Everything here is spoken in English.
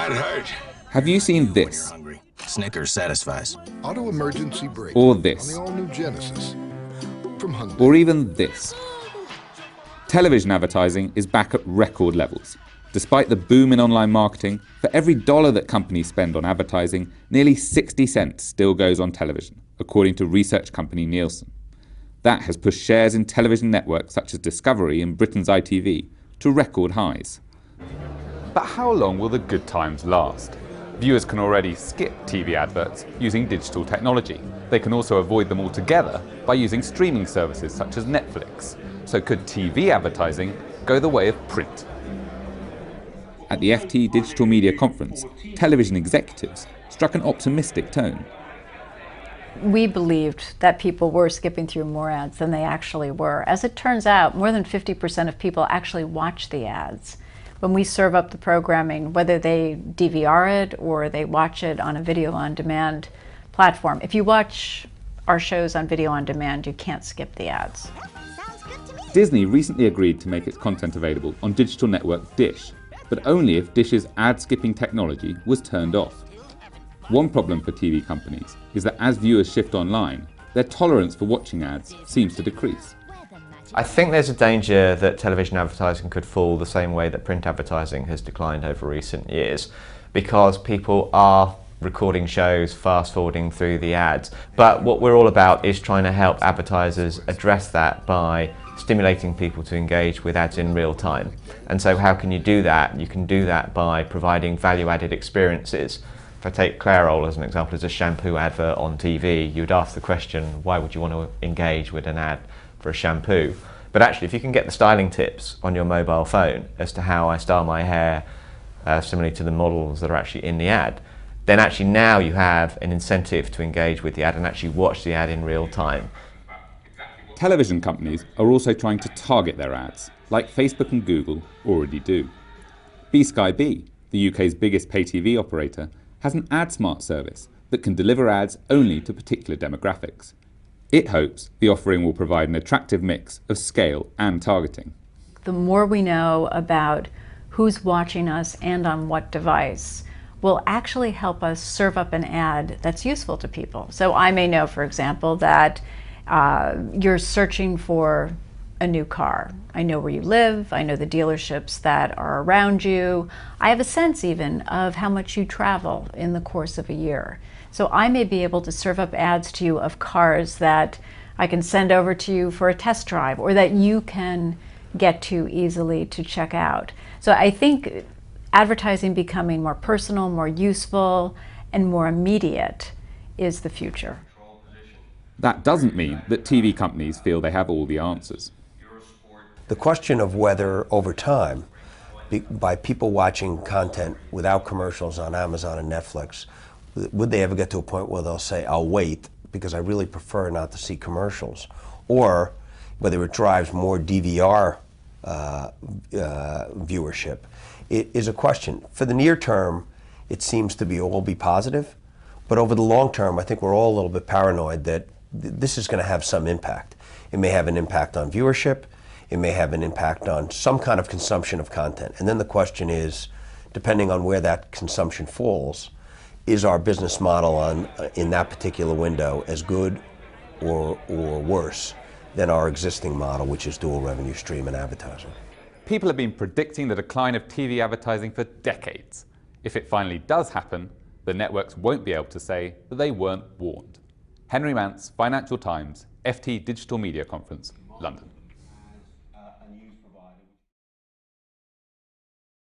That hurt. Have you seen this? Snickers satisfies. Auto emergency brake. Or this? On the all-new Genesis. From Hyundai. Or even this? Television advertising is back at record levels. Despite the boom in online marketing, for every dollar that companies spend on advertising, nearly 60 cents still goes on television, according to research company Nielsen. That has pushed shares in television networks such as Discovery and Britain's ITV to record highs. But how long will the good times last? Viewers can already skip TV adverts using digital technology. They can also avoid them altogether by using streaming services such as Netflix. So could TV advertising go the way of print? At the FT Digital Media Conference, television executives struck an optimistic tone. We believed that people were skipping through more ads than they actually were. As it turns out, more than 50% of people actually watch the ads. When we serve up the programming, whether they DVR it or they watch it on a video on demand platform, if you watch our shows on video on demand, you can't skip the ads. Disney recently agreed to make its content available on digital network Dish, but only if Dish's ad-skipping technology was turned off. One problem for TV companies is that as viewers shift online, their tolerance for watching ads seems to decrease. I think there's a danger that television advertising could fall the same way that print advertising has declined over recent years, because people are recording shows, fast forwarding through the ads. But what we're all about is trying to help advertisers address that by stimulating people to engage with ads in real time. And so how can you do that? You can do that by providing value-added experiences. If I take Clairol as an example, as a shampoo advert on TV, you'd ask the question, why would you want to engage with an ad for a shampoo? But actually, if you can get the styling tips on your mobile phone as to how I style my hair, similarly to the models that are actually in the ad, then actually now you have an incentive to engage with the ad and actually watch the ad in real time. Television companies are also trying to target their ads, like Facebook and Google already do. BSkyB, the UK's biggest pay TV operator, has an AdSmart service that can deliver ads only to particular demographics. It hopes the offering will provide an attractive mix of scale and targeting. The more we know about who's watching us and on what device will actually help us serve up an ad that's useful to people. So I may know, for example, that you're searching for a new car. I know where you live, I know the dealerships that are around you. I have a sense even of how much you travel in the course of a year. So I may be able to serve up ads to you of cars that I can send over to you for a test drive or that you can get to easily to check out. So I think advertising becoming more personal, more useful, and more immediate is the future. That doesn't mean that TV companies feel they have all the answers. The question of whether over time, by people watching content without commercials on Amazon and Netflix, would they ever get to a point where they'll say, I'll wait because I really prefer not to see commercials? Or whether it drives more DVR viewership, it is a question. For the near term, it seems to all be positive, but over the long term, I think we're all a little bit paranoid that this is going to have some impact. It may have an impact on viewership, it may have an impact on some kind of consumption of content. And then the question is, depending on where that consumption falls, is our business model in that particular window as good or worse than our existing model, which is dual revenue stream and advertising? People have been predicting the decline of TV advertising for decades. If it finally does happen, the networks won't be able to say that they weren't warned. Henry Mance, Financial Times, FT Digital Media Conference, London.